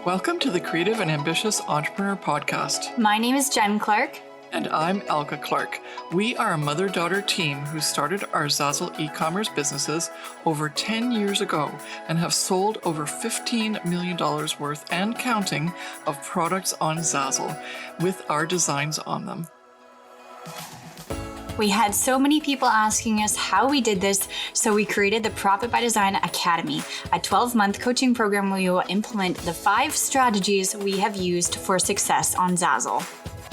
Welcome to the Creative and Ambitious Entrepreneur Podcast. My name is Jen Clark. And I'm Elka Clark. We are a mother-daughter team who started our Zazzle e-commerce businesses over 10 years ago and have sold over $15 million worth and counting of products on Zazzle with our designs on them. We had so many people asking us how we did this, so we created the Profit by Design Academy, a 12-month coaching program where you will implement the 5 strategies we have used for success on Zazzle.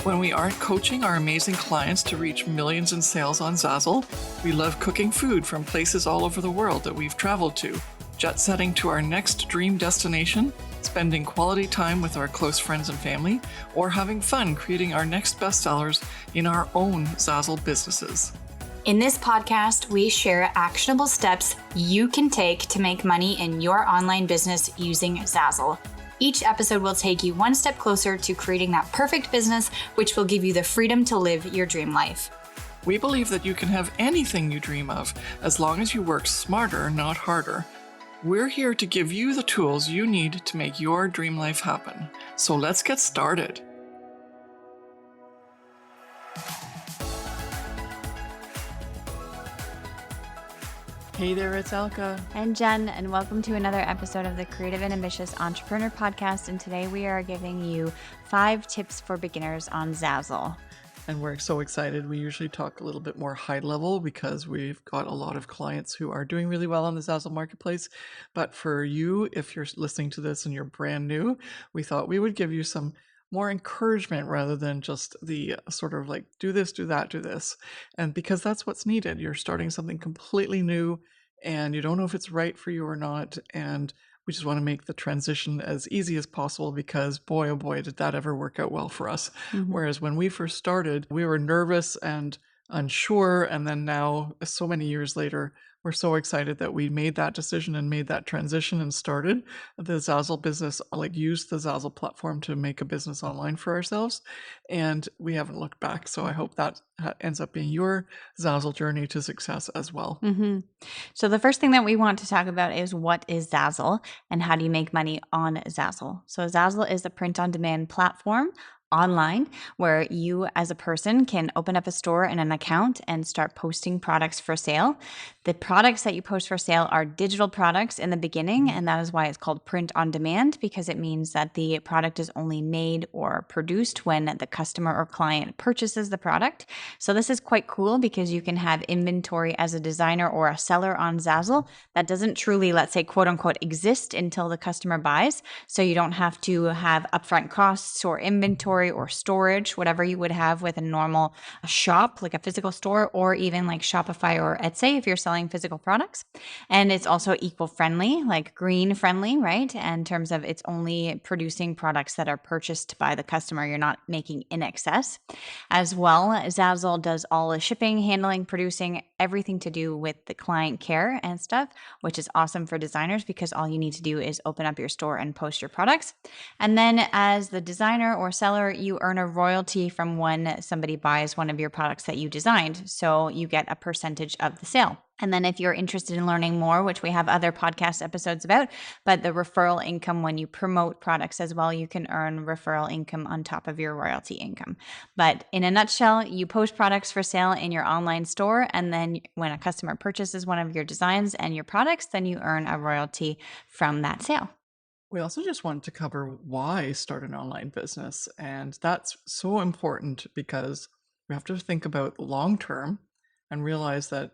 When we aren't coaching our amazing clients to reach millions in sales on Zazzle, we love cooking food from places all over the world that we've traveled to, jet-setting to our next dream destination, spending quality time with our close friends and family, or having fun creating our next bestsellers in our own Zazzle businesses. In this podcast, we share actionable steps you can take to make money in your online business using Zazzle. Each episode will take you one step closer to creating that perfect business, which will give you the freedom to live your dream life. We believe that you can have anything you dream of as long as you work smarter, not harder. We're here to give you the tools you need to make your dream life happen. So let's get started. Hey there, it's Elka. And Jen, and welcome to another episode of the Creative and Ambitious Entrepreneur Podcast. And today we are giving you 5 tips for beginners on Zazzle. And we're so excited. We usually talk a little bit more high level because we've got a lot of clients who are doing really well on the Zazzle marketplace. But for you, if you're listening to this and you're brand new, we thought we would give you some more encouragement rather than just the sort of like, do this, do that, do this. And because that's what's needed. You're starting something completely new and you don't know if it's right for you or not. And we just want to make the transition as easy as possible because boy, oh boy, did that ever work out well for us. Whereas when we first started, we were nervous and unsure. And then now, so many years later, we're so excited that we made that decision and made that transition and started the Zazzle business, like used the Zazzle platform to make a business online for ourselves. And we haven't looked back. So I hope that ends up being your Zazzle journey to success as well. So the first thing that we want to talk about is what is Zazzle and how do you make money on Zazzle? So Zazzle is a print-on-demand platform online where you as a person can open up a store and an account and start posting products for sale. The products that you post for sale are digital products in the beginning, and that is why it's called print on demand, because it means that the product is only made or produced when the customer or client purchases the product. So this is quite cool because you can have inventory as a designer or a seller on Zazzle that doesn't truly, let's say, quote unquote, exist until the customer buys. So you don't have to have upfront costs or inventory or storage, whatever you would have with a normal shop, like a physical store, or even like Shopify or Etsy if you're selling physical products. And it's also eco-friendly, like green friendly, right? In terms of it's only producing products that are purchased by the customer. You're not making in excess. As well, Zazzle does all the shipping, handling, producing, everything to do with the client care and stuff, which is awesome for designers because all you need to do is open up your store and post your products. And then as the designer or seller, you earn a royalty from when somebody buys one of your products that you designed. So you get a percentage of the sale. And then if you're interested in learning more, which we have other podcast episodes about, but the referral income when you promote products as well, you can earn referral income on top of your royalty income. But in a nutshell, you post products for sale in your online store. And then when a customer purchases one of your designs and your products, then you earn a royalty from that sale. We also just wanted to cover why start an online business. And that's so important because we have to think about long term and realize that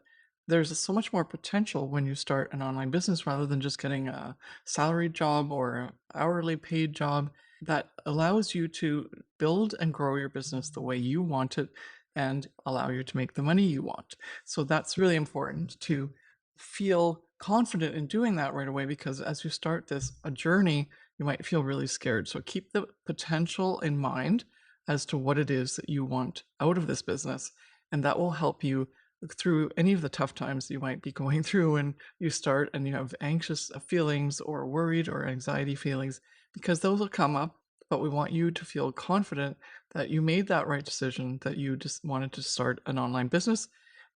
there's so much more potential when you start an online business rather than just getting a salaried job or an hourly paid job that allows you to build and grow your business the way you want it and allow you to make the money you want. So that's really important to feel confident in doing that right away because as you start a journey, you might feel really scared. So keep the potential in mind as to what it is that you want out of this business, and that will help you through any of the tough times you might be going through when you start and you have anxious feelings or worried or anxiety feelings, because those will come up. But we want you to feel confident that you made that right decision, that you just wanted to start an online business.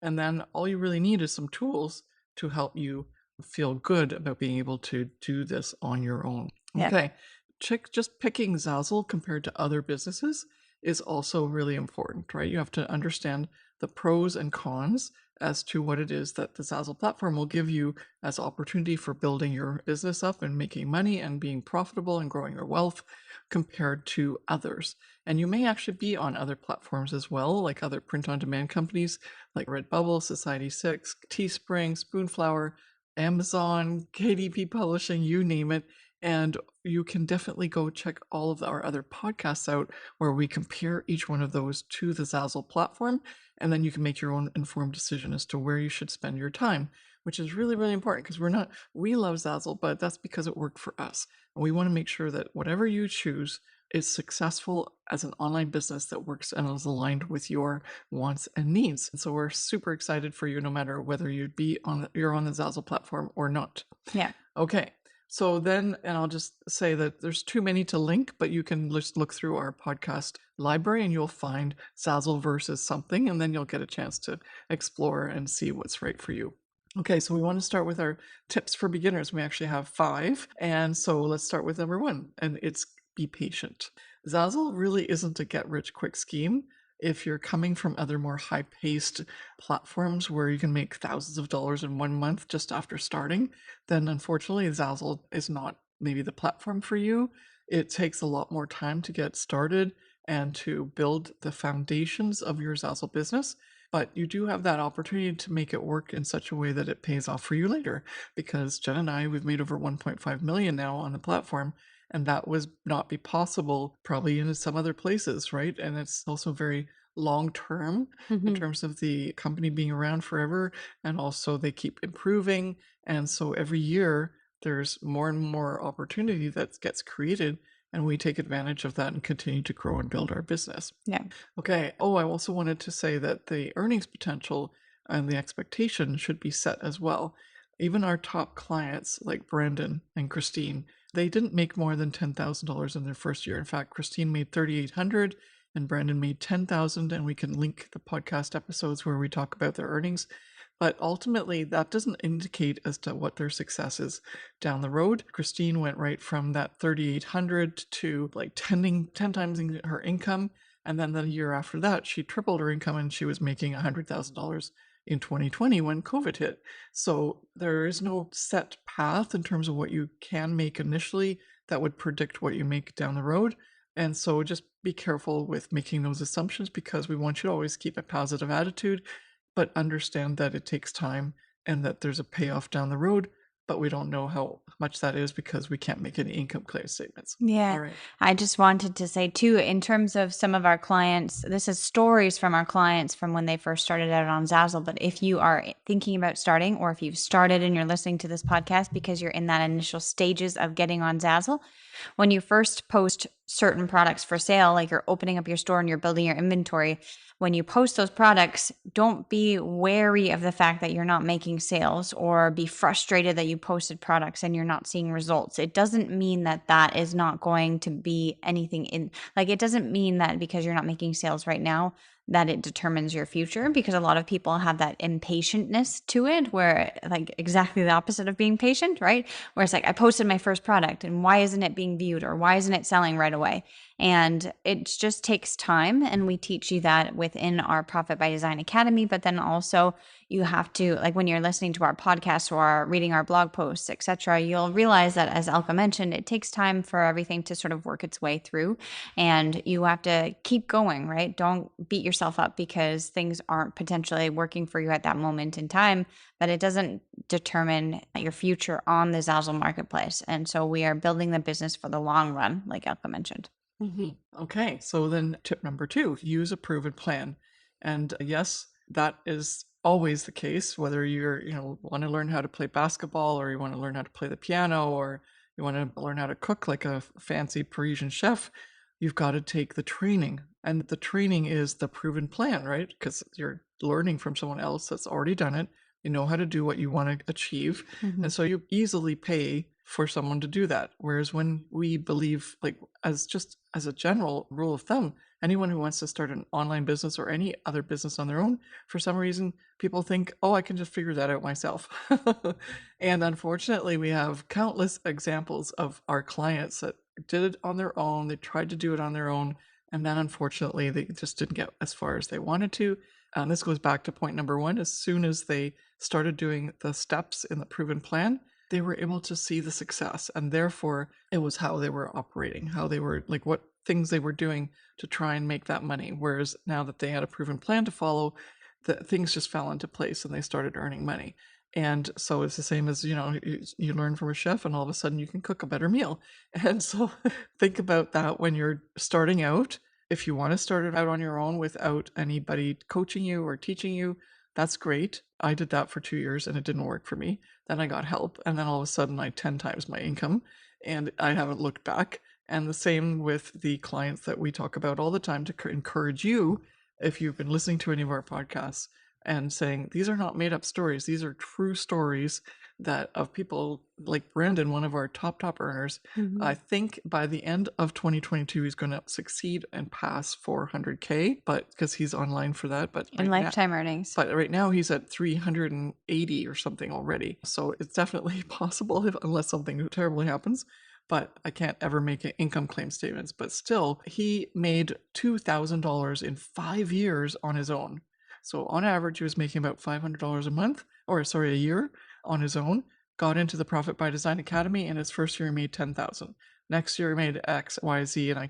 And then all you really need is some tools to help you feel good about being able to do this on your own. Yep. Okay. just picking Zazzle compared to other businesses is also really important, right? You have to understand the pros and cons as to what it is that the Zazzle platform will give you as opportunity for building your business up and making money and being profitable and growing your wealth compared to others. And you may actually be on other platforms as well, like other print-on-demand companies like Redbubble, Society6, Teespring, Spoonflower, Amazon, KDP Publishing, you name it. And you can definitely go check all of our other podcasts out where we compare each one of those to the Zazzle platform. And then you can make your own informed decision as to where you should spend your time, which is really, really important because we love Zazzle, but that's because it worked for us. And we want to make sure that whatever you choose is successful as an online business that works and is aligned with your wants and needs. And so we're super excited for you no matter whether you're on the Zazzle platform or not. Yeah. Okay. So then, and I'll just say that there's too many to link, but you can just look through our podcast library and you'll find Zazzle versus something, and then you'll get a chance to explore and see what's right for you. Okay, so we want to start with our tips for beginners. We actually have 5, and so let's start with number 1, and it's be patient. Zazzle really isn't a get-rich-quick scheme. If you're coming from other more high-paced platforms where you can make thousands of dollars in 1 month just after starting, then unfortunately Zazzle is not maybe the platform for you. It takes a lot more time to get started and to build the foundations of your Zazzle business. But you do have that opportunity to make it work in such a way that it pays off for you later. Because Jen and I, we've made over 1.5 million now on the platform, and that would not be possible probably in some other places, right? And it's also very long term in terms of the company being around forever, and also they keep improving. And so every year there's more and more opportunity that gets created, and we take advantage of that and continue to grow and build our business. Yeah. Okay. Oh, I also wanted to say that the earnings potential and the expectation should be set as well. Even our top clients like Brandon and Christine, they didn't make more than $10,000 in their first year. In fact, Christine made $3,800 and Brandon made $10,000, and we can link the podcast episodes where we talk about their earnings. But ultimately, that doesn't indicate as to what their success is down the road. Christine went right from that 3,800 to like 10 times her income. And then the year after that, she tripled her income and she was making $100,000 in 2020 when COVID hit. So there is no set path in terms of what you can make initially that would predict what you make down the road. And so just be careful with making those assumptions because we want you to always keep a positive attitude, but understand that it takes time and that there's a payoff down the road, but we don't know how much that is because we can't make any income clear statements. Yeah. All right. I just wanted to say too, in terms of some of our clients, this is stories from our clients from when they first started out on Zazzle. But if you are thinking about starting, or if you've started and you're listening to this podcast because you're in that initial stages of getting on Zazzle, when you first post certain products for sale, like you're opening up your store and you're building your inventory, when you post those products, don't be wary of the fact that you're not making sales or be frustrated that you posted products and you're not seeing results. It doesn't mean that that is not going to be anything in, like, it doesn't mean that because you're not making sales right now that it determines your future, because a lot of people have that impatientness to it where, like, exactly the opposite of being patient, right? Where it's like, I posted my first product and why isn't it being viewed, or why isn't it selling right away? And it just takes time. And we teach you that within our Profit by Design Academy. But then also you have to, like, when you're listening to our podcast or reading our blog posts, etc., you'll realize that, as Elka mentioned, it takes time for everything to sort of work its way through. And you have to keep going, right? Don't beat yourself up because things aren't potentially working for you at that moment in time, but it doesn't determine your future on the Zazzle marketplace. And so we are building the business for the long run, like Elka mentioned. Okay, so then tip number 2, use a proven plan. And yes, that is always the case, whether want to learn how to play basketball, or you want to learn how to play the piano, or you want to learn how to cook like a fancy Parisian chef. You've got to take the training, and the training is the proven plan, right? Because you're learning from someone else that's already done it. You know how to do what you want to achieve. And so you easily pay for someone to do that. Whereas when we believe, like, as a general rule of thumb, anyone who wants to start an online business or any other business on their own, for some reason, people think, oh, I can just figure that out myself. And unfortunately, we have countless examples of our clients that did it on their own. They tried to do it on their own. And then unfortunately, they just didn't get as far as they wanted to. And this goes back to point number one. As soon as they started doing the steps in the proven plan, they were able to see the success. And therefore, it was how they were operating, how they were like what things they were doing to try and make that money. Whereas now that they had a proven plan to follow, the things just fell into place and they started earning money. And so it's the same as, you learn from a chef and all of a sudden you can cook a better meal. And so think about that when you're starting out. If you want to start it out on your own without anybody coaching you or teaching you, that's great. I did that for 2 years and it didn't work for me. Then I got help and then all of a sudden I 10 times my income and I haven't looked back. And the same with the clients that we talk about all the time to encourage you, if you've been listening to any of our podcasts, and saying these are not made up stories, these are true stories that of people like Brandon, one of our top earners. I think by the end of 2022 he's going to succeed and pass 400K, but because he's online for that. But In lifetime earnings. but right now he's at 380 or something already, so it's definitely possible unless something terribly happens. But I can't ever make income claim statements. But still, he made $2,000 in 5 years on his own. So on average, he was making about $500 a month, or sorry, a year on his own. Got into the Profit by Design Academy, and his first year he made 10,000. Next year he made X, Y, Z, and I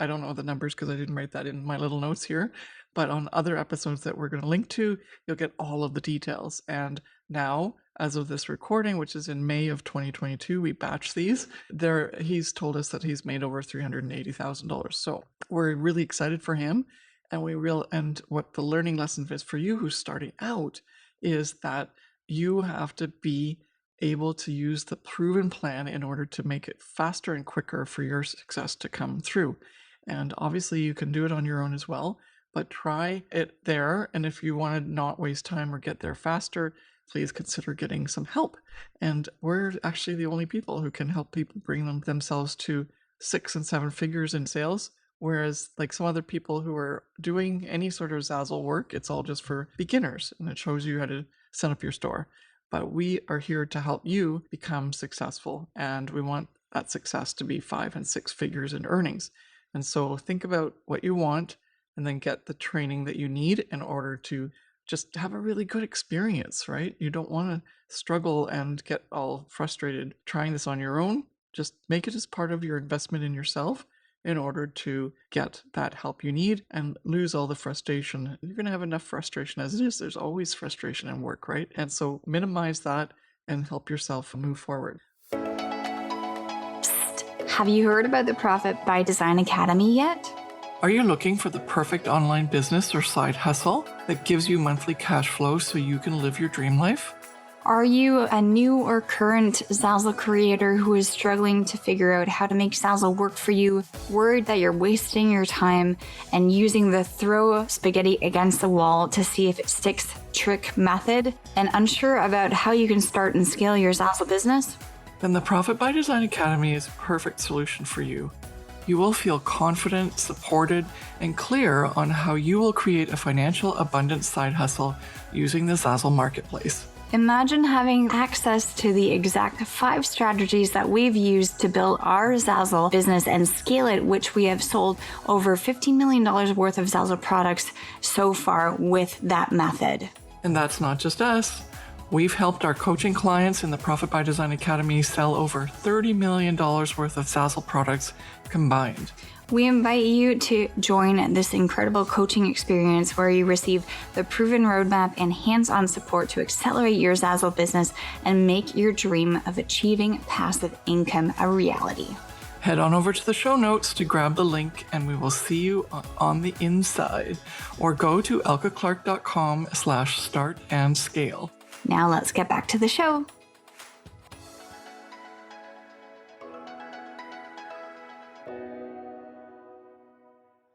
don't know the numbers because I didn't write that in my little notes here. But on other episodes that we're going to link to, you'll get all of the details. And now, as of this recording, which is in May of 2022, we batch these. He's told us that he's made over $380,000. So we're really excited for him. And what the learning lesson is for you who's starting out is that you have to be able to use the proven plan in order to make it faster and quicker for your success to come through. And obviously you can do it on your own as well, but try it there. And if you want to not waste time or get there faster, please consider getting some help. And we're actually the only people who can help people bring themselves to 6 and 7 figures in sales. Whereas like some other people who are doing any sort of Zazzle work, it's all just for beginners and it shows you how to set up your store. But we are here to help you become successful, and we want that success to be 5 and 6 figures in earnings. And so think about what you want and then get the training that you need in order to just have a really good experience, right? You don't want to struggle and get all frustrated trying this on your own. Just make it as part of your investment in yourself in order to get that help you need and lose all the frustration. You're going to have enough frustration as it is. There's always frustration in work, right? And so minimize that and help yourself move forward. Have you heard about the Profit by Design Academy yet? Are you looking for the perfect online business or side hustle that gives you monthly cash flow so you can live your dream life? Are you a new or current Zazzle creator who is struggling to figure out how to make Zazzle work for you, worried that you're wasting your time and using the throw spaghetti against the wall to see if it sticks trick method, and unsure about how you can start and scale your Zazzle business? Then the Profit by Design Academy is a perfect solution for you. You will feel confident, supported, and clear on how you will create a financial abundance side hustle using the Zazzle marketplace. Imagine having access to the exact 5 strategies that we've used to build our Zazzle business and scale it, which we have sold over $15 million worth of Zazzle products so far with that method. And that's not just us. We've helped our coaching clients in the Profit by Design Academy sell over $30 million worth of Zazzle products combined. We invite you to join this incredible coaching experience where you receive the proven roadmap and hands-on support to accelerate your Zazzle business and make your dream of achieving passive income a reality. Head on over to the show notes to grab the link and we will see you on the inside, or go to elkaclark.com/start-and-scale. Now let's get back to the show.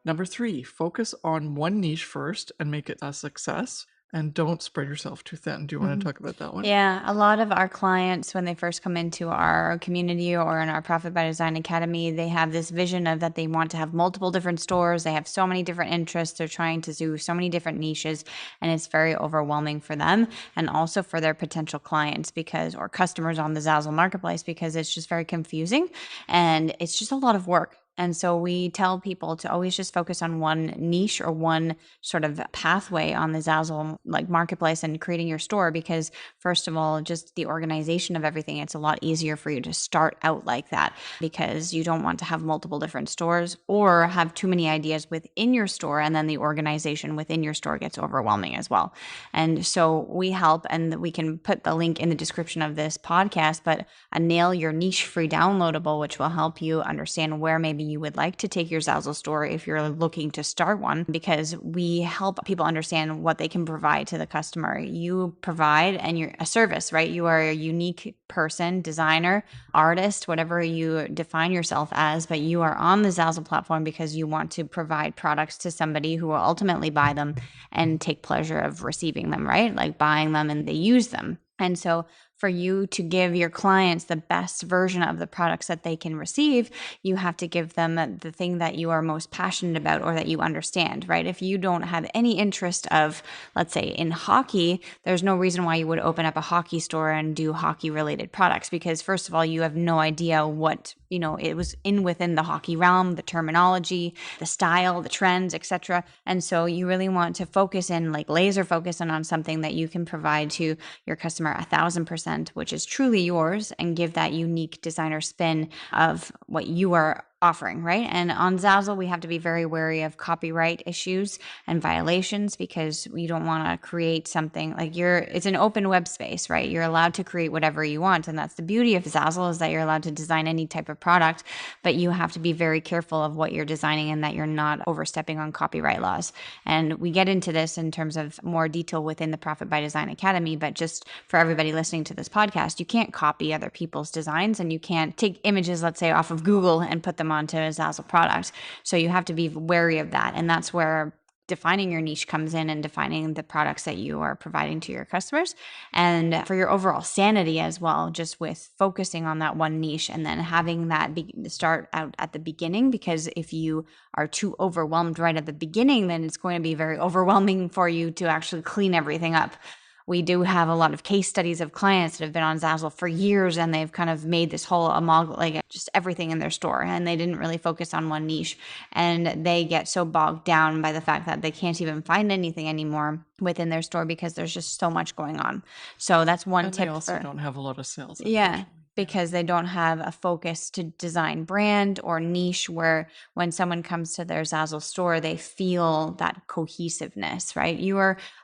Number 3, focus on one niche first and make it a success. and don't spread yourself too thin. Do you want to talk about that one? Yeah, a lot of our clients, when they first come into our community or in our Profit by Design Academy, they have this vision of that they want to have multiple different stores. They have so many different interests. They're trying to do so many different niches, and it's very overwhelming for them and also for their potential clients or customers on the Zazzle marketplace, because it's just very confusing and it's just a lot of work. And so we tell people to always just focus on one niche or one sort of pathway on the Zazzle marketplace and creating your store, because first of all, just the organization of everything, it's a lot easier for you to start out like that, because you don't want to have multiple different stores or have too many ideas within your store, and then the organization within your store gets overwhelming as well. And so we help, and we can put the link in the description of this podcast, but a Nail Your Niche free downloadable, which will help you understand where maybe you would like to take your Zazzle store if you're looking to start one, because we help people understand what they can provide to the customer. You provide, and you're a service, right? You are a unique person, designer, artist, whatever you define yourself as, but you are on the Zazzle platform because you want to provide products to somebody who will ultimately buy them and take pleasure of receiving them, right? Like buying them and they use them. And so for you to give your clients the best version of the products that they can receive, you have to give them the thing that you are most passionate about or that you understand, right? If you don't have any interest of, let's say, in hockey, there's no reason why you would open up a hockey store and do hockey related products, because first of all, you have no idea what, it was within the hockey realm, the terminology, the style, the trends, etc. And so you really want to focus in, laser focus in on something that you can provide to your customer 1,000%, which is truly yours, and give that unique designer spin of what you are offering, right? And on Zazzle, we have to be very wary of copyright issues and violations, because we don't want to create something it's an open web space, right? You're allowed to create whatever you want. And that's the beauty of Zazzle, is that you're allowed to design any type of product, but you have to be very careful of what you're designing and that you're not overstepping on copyright laws. And we get into this in terms of more detail within the Profit by Design Academy, but just for everybody listening to this podcast, you can't copy other people's designs, and you can't take images, let's say, off of Google and put them onto a Zazzle product. So you have to be wary of that. And that's where defining your niche comes in, and defining the products that you are providing to your customers, and for your overall sanity as well, just with focusing on that one niche and then having that start out at the beginning. Because if you are too overwhelmed right at the beginning, then it's going to be very overwhelming for you to actually clean everything up. We do have a lot of case studies of clients that have been on Zazzle for years, and they've kind of made this whole just everything in their store, and they didn't really focus on one niche, and they get so bogged down by the fact that they can't even find anything anymore within their store because there's just so much going on. So that's one And tip. they also don't have a lot of sales. Yeah, because they don't have a focus to design brand or niche, where when someone comes to their Zazzle store, they feel that cohesiveness, right?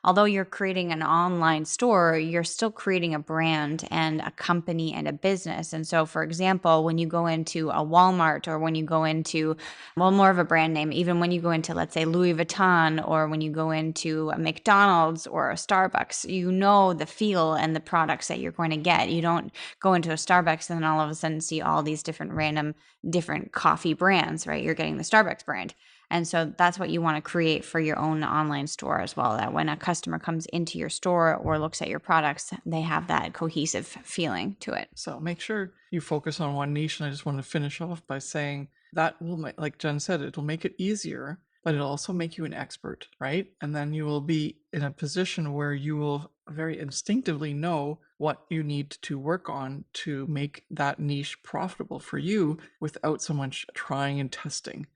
Although you're creating an online store, you're still creating a brand and a company and a business. And so, for example, when you go into a Walmart, or when you go into, more of a brand name, even when you go into, let's say, Louis Vuitton, or when you go into a McDonald's or a Starbucks, you know the feel and the products that you're going to get. You don't go into a Starbucks and then all of a sudden see all these different coffee brands, right? You're getting the Starbucks brand. And so that's what you want to create for your own online store as well, that when a customer comes into your store or looks at your products, they have that cohesive feeling to it. So make sure you focus on one niche. And I just want to finish off by saying that will make, like Jen said, it'll make it easier, but it'll also make you an expert, right? And then you will be in a position where you will very instinctively know what you need to work on to make that niche profitable for you without so much trying and testing.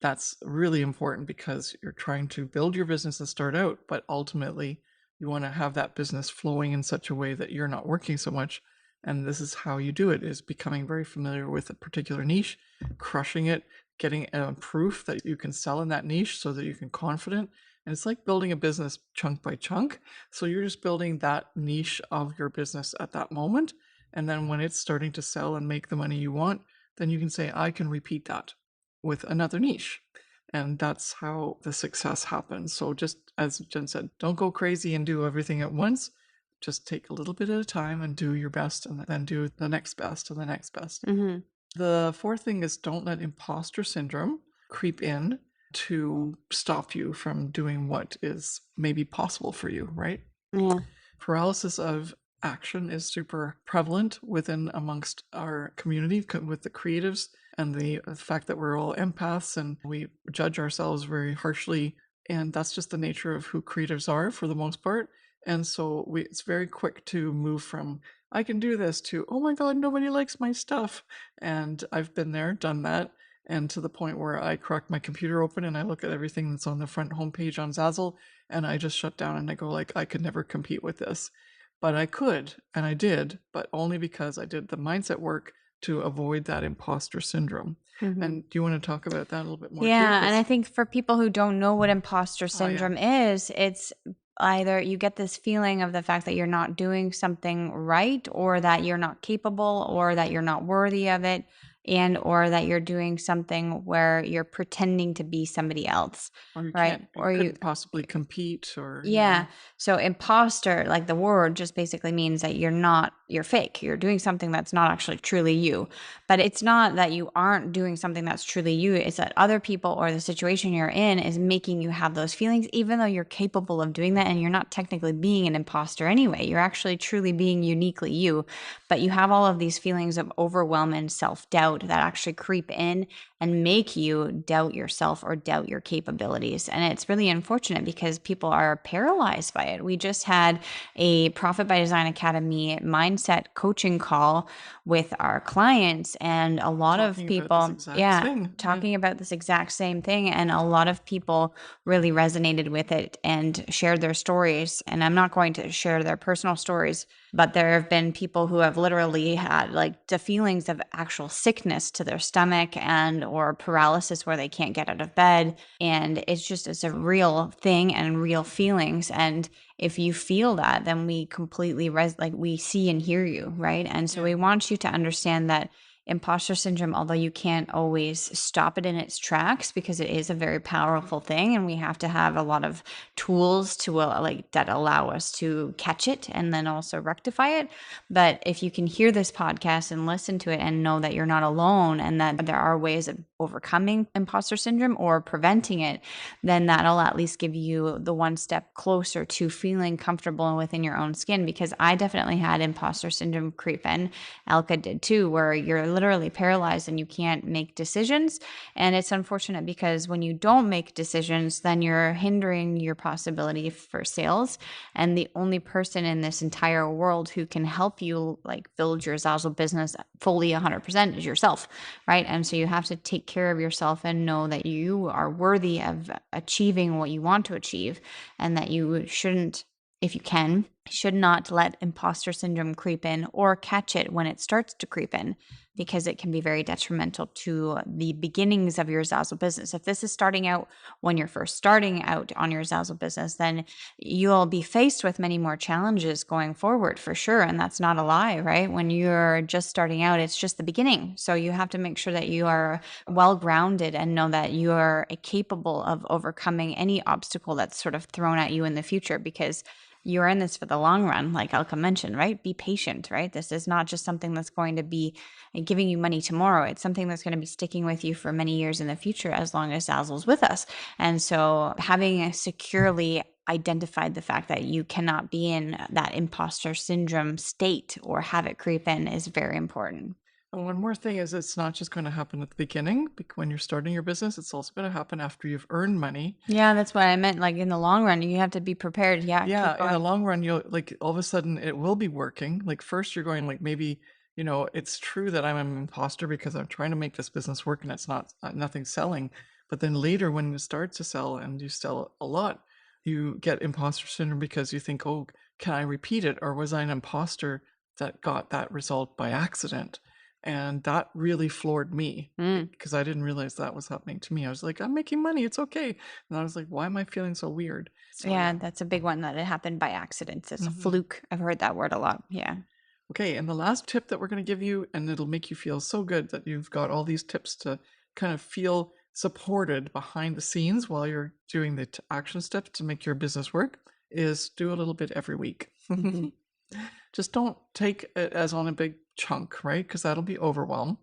That's really important, because you're trying to build your business and start out, but ultimately you want to have that business flowing in such a way that you're not working so much. And this is how you do it, is becoming very familiar with a particular niche, crushing it, getting proof that you can sell in that niche so that you can confident. And it's like building a business chunk by chunk. So you're just building that niche of your business at that moment. And then when it's starting to sell and make the money you want, then you can say, I can repeat that with another niche. And that's how the success happens. So just as Jen said, don't go crazy and do everything at once. Just take a little bit at a time and do your best, and then do the next best and the next best. Mm-hmm. The fourth thing is, don't let imposter syndrome creep in to stop you from doing what is maybe possible for you, right? Yeah. Paralysis of action is super prevalent within amongst our community with the creatives and the fact that we're all empaths and we judge ourselves very harshly. And that's just the nature of who creatives are for the most part. And so it's very quick to move from I can do this to oh my god, nobody likes my stuff. And I've been there, done that, and to the point where I crack my computer open and I look at everything that's on the front homepage on Zazzle and I just shut down and I go like I could never compete with this. But I could, and I did, but only because I did the mindset work to avoid that imposter syndrome. Mhm. And do you want to talk about that a little bit more too? Yeah, and I Because think for people who don't know what imposter oh yeah, syndrome is, it's either you get this feeling of the fact that you're not doing something right, or that you're not capable, or that you're not worthy of it, and or that you're doing something where you're pretending to be somebody else, or right? you Or you couldn't possibly compete, or yeah, yeah. So imposter, like the word just basically means that you're fake. You're doing something that's not actually truly you. But it's not that you aren't doing something that's truly you. It's that other people or the situation you're in is making you have those feelings, even though you're capable of doing that. And you're not technically being an imposter anyway. You're actually truly being uniquely you. But you have all of these feelings of overwhelm and self doubt that actually creep in and make you doubt yourself or doubt your capabilities. And it's really unfortunate because people are paralyzed by it. We just had a Profit by Design Academy mindset coaching call with our clients, and a lot of talking about this people, exact yeah, thing. Yeah. talking about this exact same thing. And a lot of people really resonated with it and shared their stories. And I'm not going to share their personal stories, but there have been people who have literally had like the feelings of actual sickness to their stomach and or paralysis where they can't get out of bed. And it's a real thing and real feelings. And if you feel that, then we completely like we see and hear you, right? And so Yeah. we want you to understand that imposter syndrome, although you can't always stop it in its tracks because it is a very powerful thing, and we have to have a lot of tools to like that allow us to catch it and then also rectify it. But if you can hear this podcast and listen to it and know that you're not alone and that there are ways of overcoming imposter syndrome or preventing it, then that'll at least give you the one step closer to feeling comfortable within your own skin. Because I definitely had imposter syndrome creep in. Elka did too, where you're literally paralyzed and you can't make decisions. And it's unfortunate because when you don't make decisions, then you're hindering your possibility for sales. And the only person in this entire world who can help you like build your Zazzle business fully 100% is yourself, right? And so you have to take care of yourself and know that you are worthy of achieving what you want to achieve, and that you shouldn't, if you can, should not let imposter syndrome creep in or catch it when it starts to creep in, because it can be very detrimental to the beginnings of your Zazzle business. If this is starting out when you're first starting out on your Zazzle business, then you'll be faced with many more challenges going forward for sure. And that's not a lie, right? When you're just starting out, it's just the beginning. So you have to make sure that you are well grounded and know that you are capable of overcoming any obstacle that's sort of thrown at you in the future, because you're in this for the long run, like Alka mentioned, right? Be patient, right? This is not just something that's going to be giving you money tomorrow. It's something that's going to be sticking with you for many years in the future, as long as Zazzle's with us. And so having securely identified the fact that you cannot be in that imposter syndrome state or have it creep in is very important. And one more thing is it's not just going to happen at the beginning when you're starting your business. It's also going to happen after you've earned money. Yeah, that's what I meant. Like in the long run, you have to be prepared. Yeah, Yeah, keep in the going. long run, you'll like all of a sudden it will be working. Like first you're going like maybe, it's true that I'm an imposter because I'm trying to make this business work and it's not nothing selling. But then later when it starts to sell and you sell a lot, you get imposter syndrome because you think, "Oh, can I repeat it or was I an imposter that got that result by accident?" And that really floored me Mm. because I didn't realize that was happening to me. I was like, "I'm making money, it's okay." And I was like, "Why am I feeling so weird?" So Yeah, yeah. that's a big one, that it happened by accident. It's a Mhm. fluke. I've heard that word a lot. Yeah. Okay, and the last tip that we're going to give you, and it'll make you feel so good that you've got all these tips to kind of feel supported behind the scenes while you're doing the action steps to make your business work, is do a little bit every week. Mhm. Just don't take it as on a big chunk, right? Because that'll be overwhelm.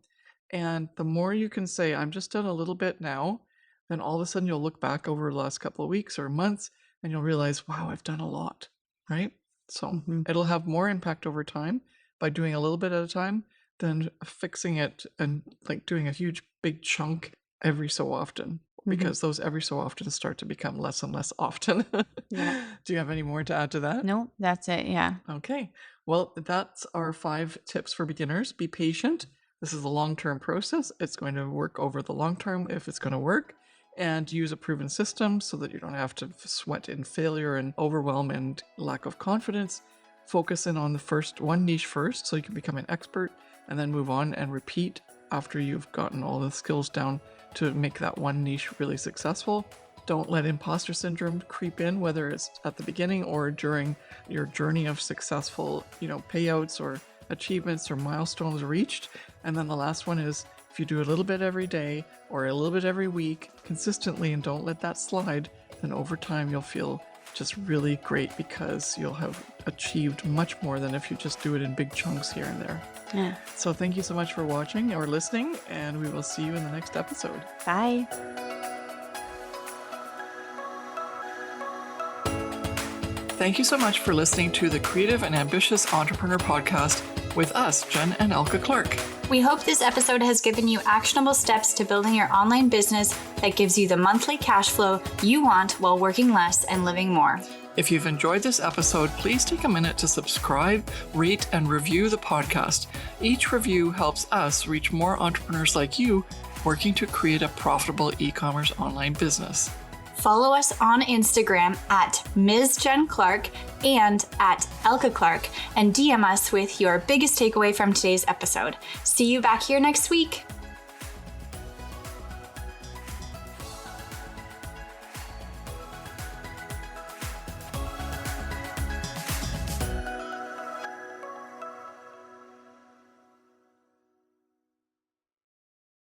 And the more you can say, I'm just doing a little bit now, then all of a sudden you'll look back over the last couple of weeks or months and you'll realize, wow, I've done a lot. right? So Mm-hmm. it'll have more impact over time by doing a little bit at a time than fixing it and like doing a huge big chunk every so often, because those every so often start to become less and less often. Yeah. Do you have any more to add to that? No, that's it. Yeah. Okay. Well, that's our 5 tips for beginners. Be patient. This is a long-term process. It's going to work over the long term if it's going to work. And use a proven system so that you don't have to sweat in failure and overwhelm and lack of confidence. Focus in on the first one niche first so you can become an expert, and then move on and repeat after you've gotten all the skills down to make that one niche really successful. Don't let imposter syndrome creep in, whether it's at the beginning or during your journey of successful, payouts or achievements or milestones reached. And then the last one is, if you do a little bit every day or a little bit every week consistently and don't let that slide, then over time you'll feel just really great, because you'll have achieved much more than if you just do it in big chunks here and there. Yeah. So thank you so much for watching or listening, and we will see you in the next episode. Bye. Thank you so much for listening to the Creative and Ambitious Entrepreneur Podcast with us, Jen and Elka Clark. We hope this episode has given you actionable steps to building your online business that gives you the monthly cash flow you want while working less and living more. If you've enjoyed this episode, please take a minute to subscribe, rate, and review the podcast. Each review helps us reach more entrepreneurs like you working to create a profitable e-commerce online business. Follow us on Instagram at Ms. Jen Clark and at Elka Clark, and DM us with your biggest takeaway from today's episode. See you back here next week.